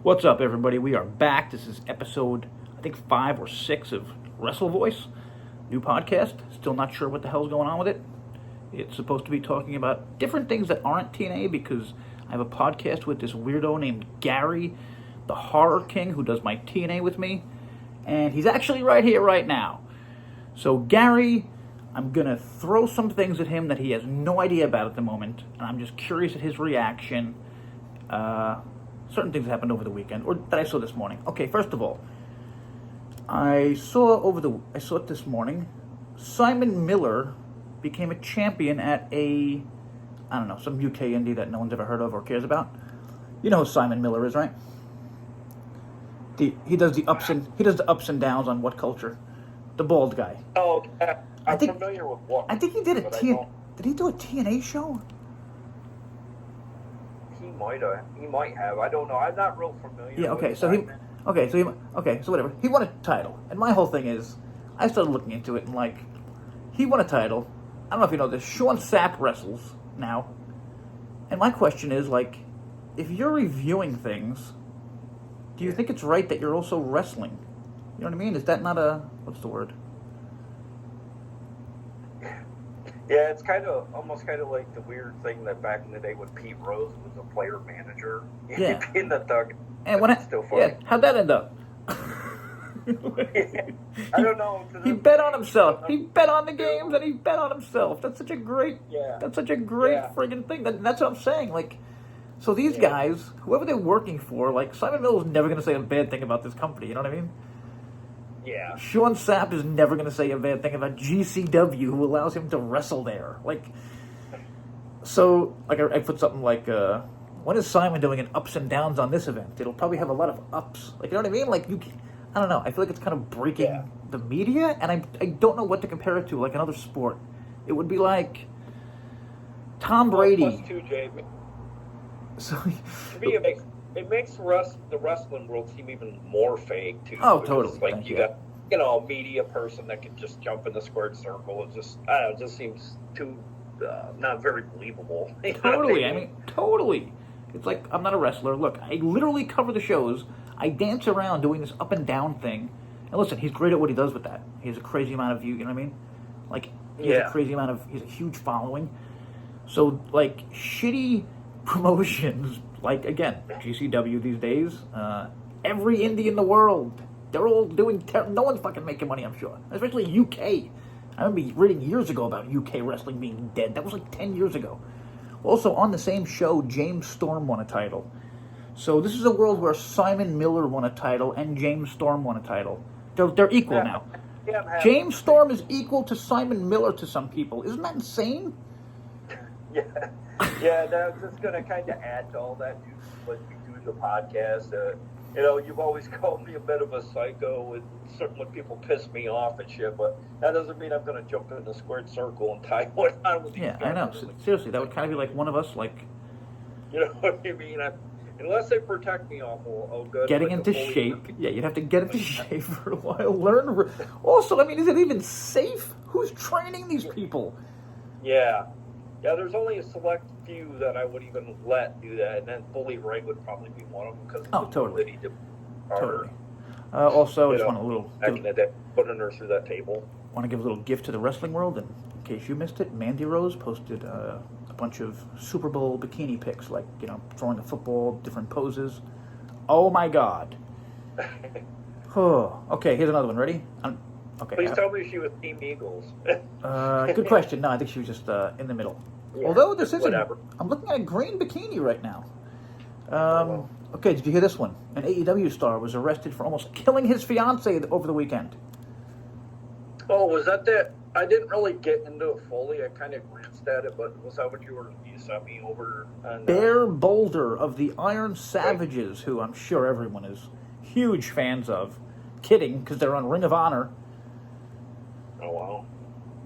What's up, everybody? We are back. This is episode, I think, 5 or 6 of WrestleVoice, new podcast. Still not sure what the hell's going on with it. It's supposed to be talking about different things that aren't TNA because I have a podcast with this weirdo named Gary, the Horror King, who does my TNA with me, and he's actually right here, right now. So, Gary, I'm going to throw some things at him that he has no idea about at the moment, and I'm just curious at his reaction. Certain things happened over the weekend, or that I saw this morning. Okay, first of all, I saw it this morning. Simon Miller became a champion at some UK indie that no one's ever heard of or cares about. You know who Simon Miller is, right? He does the ups and downs on What Culture. The bald guy. Oh, I'm familiar with what. I think he did Did he do a TNA show? He might have. I don't know. I'm not real familiar. Yeah. Okay. So whatever. He won a title, and my whole thing is, I started looking into it, and he won a title. I don't know if you know this. Sean Sapp wrestles now, and my question is, if you're reviewing things, do you think it's right that you're also wrestling? You know what I mean? Is that not what's the word? Yeah, it's almost like the weird thing that back in the day when Pete Rose was a player manager. Yeah. In the thug. And still funny. Yeah, how'd that end up? I don't know. He bet on himself. He bet on the games and he bet on himself. That's such a great. Yeah. That's such a great friggin' thing. That's what I'm saying. So these guys, whoever they're working for, Simon Miller's never going to say a bad thing about this company. You know what I mean? Yeah. Sean Sapp is never going to say a bad thing about GCW, who allows him to wrestle there. I put something when is Simon doing an ups and downs on this event? It'll probably have a lot of ups. You know what I mean? I don't know. I feel like it's kind of breaking the media, and I don't know what to compare it to, another sport. It would be like Tom Brady. Plus 2, Jay. So, to me, it makes the wrestling world seem even more fake, too. Oh, totally. You got, a media person that can just jump in the squared circle. It just, I don't know, it just seems too, not very believable. Totally. I mean, totally. It's like, I'm not a wrestler. Look, I literally cover the shows. I dance around doing this up and down thing. And listen, he's great at what he does with that. He has a crazy amount of views, you know what I mean? He has a huge following. So, shitty promotions, again, GCW these days, every indie in the world, they're all doing, no one's fucking making money, I'm sure. Especially UK. I remember reading years ago about UK wrestling being dead. That was 10 years ago. Also, on the same show, James Storm won a title. So this is a world where Simon Miller won a title and James Storm won a title. They're equal now. Yeah, James Storm is equal to Simon Miller to some people. Isn't that insane? Yeah. Yeah, that's just going to kind of add to all that news when we do the podcast. You've always called me a bit of a psycho, and certainly people piss me off and shit, but that doesn't mean I'm going to jump in the squared circle and tie one on with these guys. I know. Seriously, that would kind of be like one of us, You know what I mean? Unless they protect me awful, good. Getting into shape. Yeah, you'd have to get into shape for a while. Also, is it even safe? Who's training these people? Yeah. Yeah, there's only a select few that I would even let do that, and then Bully Ray would probably be one of them because totally. Totally. Also, I just want a little putting her through that table. Want to give a little gift to the wrestling world, and in case you missed it, Mandy Rose posted a bunch of Super Bowl bikini pics, throwing a football, different poses. Oh my God. Okay, here's another one. Ready? Okay. Please tell me she was Team Eagles. Good question. No, I think she was just in the middle. Yeah, although this isn't. whatever. I'm looking at a green bikini right now. Okay, did you hear this one? An AEW star was arrested for almost killing his fiancée over the weekend. Oh, was that? I didn't really get into it fully. I kind of glanced at it, but was that what you sent me over? Bear Boulder of the Iron Savages, who I'm sure everyone is huge fans of. Kidding, because they're on Ring of Honor. Oh, wow.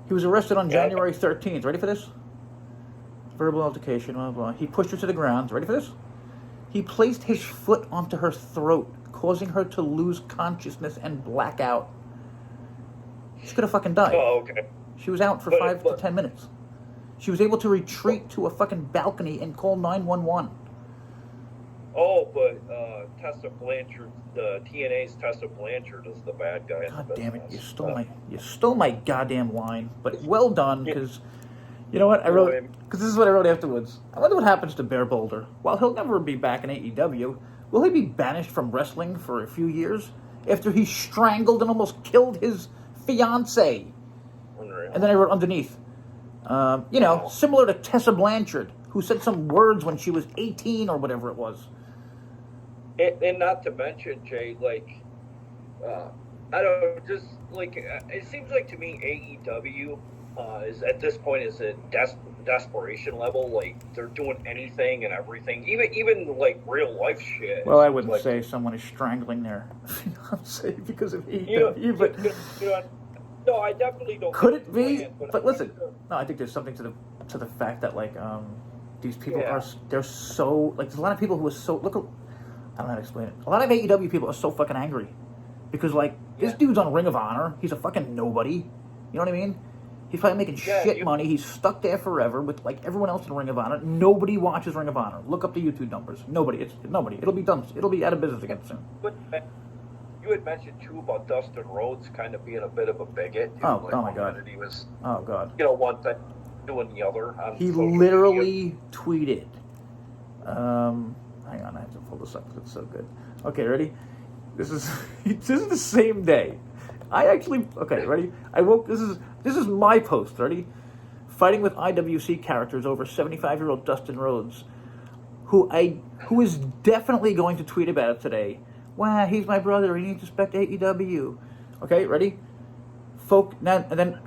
He was arrested on January 13th. Ready for this? Verbal altercation, blah, blah. He pushed her to the ground. Ready for this? He placed his foot onto her throat, causing her to lose consciousness and black out. She could have fucking died. Oh, okay. She was out for 5 to 10 minutes. She was able to retreat to a fucking balcony and call 911. Oh, but Tessa Blanchard, the TNA's Tessa Blanchard is the bad guy in the God business. damn it! You stole my goddamn line. But well done, because you know what I wrote. Because this is what I wrote afterwards. I wonder what happens to Bear Boulder. While he'll never be back in AEW, will he be banished from wrestling for a few years after he strangled and almost killed his fiance? Unreal. And then I wrote underneath, similar to Tessa Blanchard, who said some words when she was 18 or whatever it was. And not to mention, Jay, like, I don't know, just like, it seems like to me AEW is at this point is at desperation level. Like, they're doing anything and everything, even like real life shit. Well, I wouldn't say someone is strangling their fiance because of AEW, but no, I definitely don't. Could it be? But listen, no, I think there's something to the fact that like these people they're so like there's a lot of people who are so I don't know how to explain it. A lot of AEW people are so fucking angry because like this dude's on Ring of Honor. He's a fucking nobody. You know what I mean? He's probably making shit money. He's stuck there forever with like everyone else in Ring of Honor. Nobody watches Ring of Honor. Look up the YouTube numbers. Nobody. It's nobody. It'll be done. It'll be out of business again soon. You had mentioned too about Dustin Rhodes kind of being a bit of a bigot. Oh my god. He was. Oh god. One thing doing the other. He literally tweeted. Hang on, I have to pull this up because it's so good. Okay, ready? This is the same day. Ready? This is my post. Ready? Fighting with IWC characters over 75-year-old Dustin Rhodes, who is definitely going to tweet about it today. Wow, he's my brother. He needs to respect AEW. Okay, ready? And then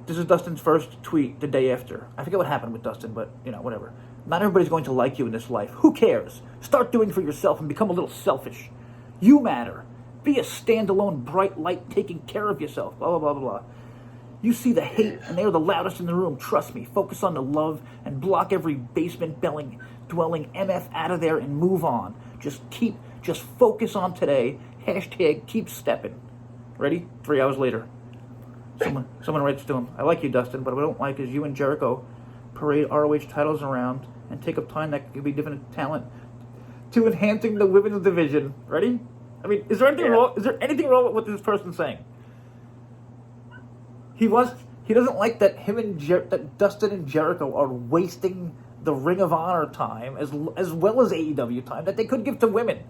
this is Dustin's first tweet the day after. I forget what happened with Dustin, but whatever. Not everybody's going to like you in this life. Who cares? Start doing for yourself and become a little selfish. You matter. Be a standalone bright light taking care of yourself. Blah, blah, blah, blah, blah. You see the hate, and they're the loudest in the room. Trust me. Focus on the love and block every basement-dwelling MF out of there and move on. Just focus on today. # keep stepping. Ready? 3 hours later. Someone writes to him, I like you, Dustin, but what I don't like is you and Jericho parade ROH titles around and take up time that could be given to talent to enhancing the women's division. Ready? I mean, is there anything wrong? Is there anything wrong with what this person's saying? He doesn't like that that Dustin and Jericho are wasting the Ring of Honor time as well as AEW time that they could give to women.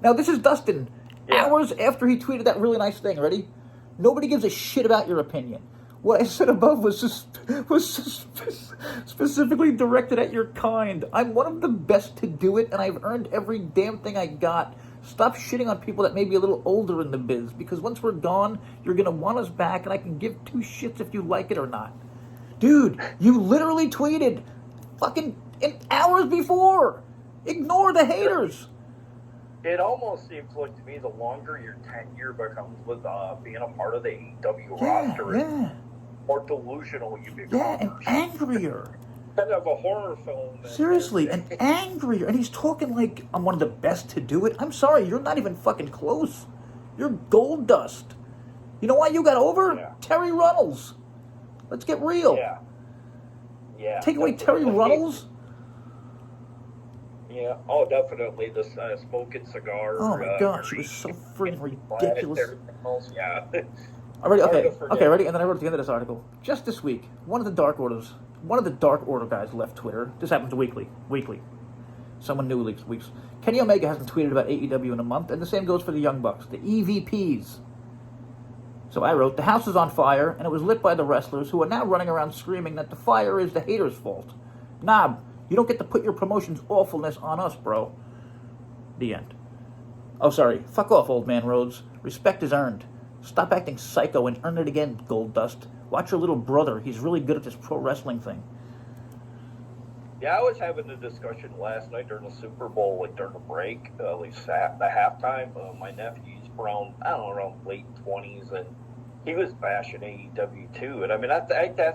Now this is Dustin hours after he tweeted that really nice thing. Ready? Nobody gives a shit about your opinion. What I said above was specifically directed at your kind. I'm one of the best to do it, and I've earned every damn thing I got. Stop shitting on people that may be a little older in the biz, because once we're gone, you're going to want us back, and I can give two shits if you like it or not. Dude, you literally tweeted fucking hours before. Ignore the haters. It almost seems like to me the longer your tenure becomes with being a part of the AEW roster, the more delusional you become. Yeah, and angrier. Kind of a horror film. Seriously, and angrier. And he's talking like I'm one of the best to do it. I'm sorry, you're not even fucking close. You're gold dust. You know why you got over? Yeah. Terry Runnels. Let's get real. Yeah. Take away Terry Runnels. Yeah. Oh, definitely. The smoking cigar. Oh my gosh, it was so freaking ridiculous. Yeah. Already, okay, ready? And then I wrote at the end of this article. Just this week, one of the Dark Order guys left Twitter. This happens weekly. Someone new weeks. Kenny Omega hasn't tweeted about AEW in a month, and the same goes for the Young Bucks, the EVPs. So I wrote, the house is on fire, and it was lit by the wrestlers, who are now running around screaming that the fire is the haters' fault. Nah, you don't get to put your promotion's awfulness on us, bro. The end. Oh, sorry. Fuck off, old man Rhodes. Respect is earned. Stop acting psycho and earn it again, Gold Dust. Watch your little brother. He's really good at this pro wrestling thing. Yeah, I was having a discussion last night during the Super Bowl, like during the break, at least at the halftime. My nephew's around late 20s, and he was bashing AEW too. And I mean, that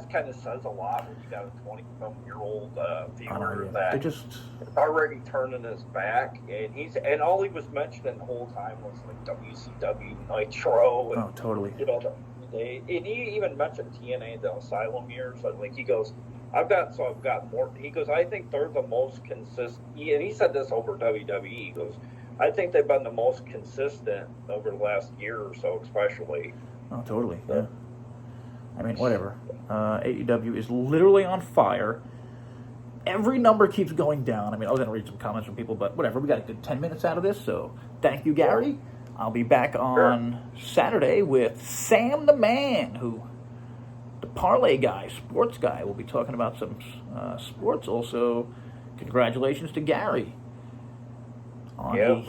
kind of says a lot when you got a 20-some-year-old viewer that is already turning his back, and all he was mentioning the whole time was like WCW Nitro. And, totally. And he even mentioned TNA, the Asylum years. Like he goes, I've got more. He goes, I think they're the most consistent. And he said this over WWE. He goes, I think they've been the most consistent over the last year or so, especially. Oh, totally. Yeah. I mean, whatever. AEW is literally on fire. Every number keeps going down. I mean, I was going to read some comments from people, but whatever. We got a good 10 minutes out of this, so thank you, Gary. I'll be back on Saturday with Sam the Man, the parlay guy, sports guy. We'll be talking about some sports. Also, congratulations to Gary. Gary's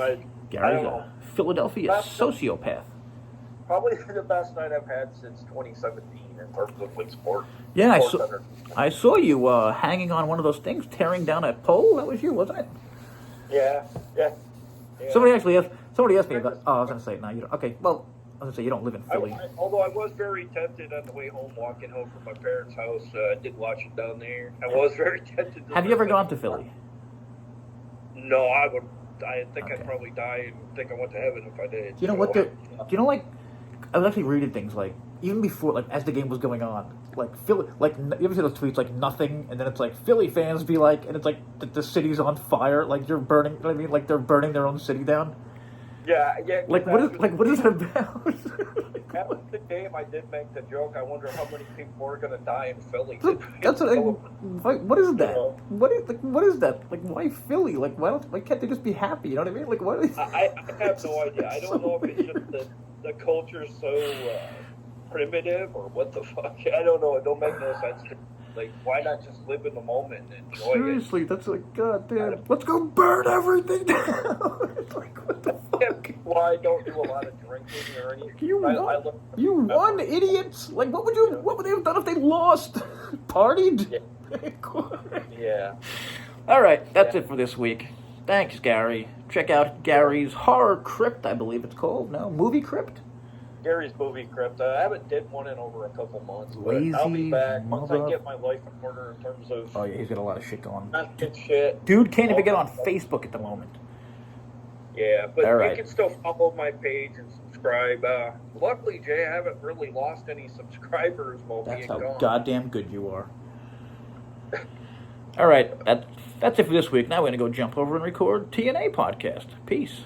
a Philadelphia sociopath. Probably the best night I've had since 2017 in terms of like sport. Yeah, I saw you hanging on one of those things, tearing down a pole. That was you, wasn't it? Yeah. Somebody asked me about. Oh, I was going to say no. You don't. Okay, well, I was going to say you don't live in Philly. Although I was very tempted on the way home, walking home from my parents' house. I did watch it down there. I was very tempted. Have you ever gone to Philly? No, I would. I think I'd probably die and think I went to heaven if I did. Do you know what? Do you know, like, I was actually reading things like even before, like as the game was going on, like Philly, like you ever see those tweets like nothing, and then it's like Philly fans be like, and it's like the city's on fire, like you're burning. You know what I mean, like they're burning their own city down. Yeah. Like what is it about? After the game, I did make the joke. I wonder how many people are going to die in Philly. That's what is that? What is that? Like, why Philly? Like, why can't they just be happy? You know what I mean? Like, what? I have no idea. I don't know if it's just the culture's so primitive or what the fuck. I don't know. It don't make no sense to me. Like, why not just live in the moment and enjoy Seriously, that's like, god damn. Let's go burn everything down. It's like, what the fuck? Well, I don't do a lot of drinking or anything. You won, idiots! Like, what would they have done if they lost? Partied? Yeah. All right, that's it for this week. Thanks, Gary. Check out Gary's Horror Crypt, I believe it's called. No, Movie Crypt? Gary's Movie Crypt. I haven't did one in over a couple months. Lazy I'll be back once I mother... get my life in order in terms of... Oh, yeah, he's got a lot of shit going on. Shit. Dude can't even get on Facebook at the moment. Yeah, but right. You can still follow my page and subscribe. Luckily, Jay, I haven't really lost any subscribers while being gone. That's how goddamn good you are. All right, that's it for this week. Now we're going to go jump over and record TNA podcast. Peace.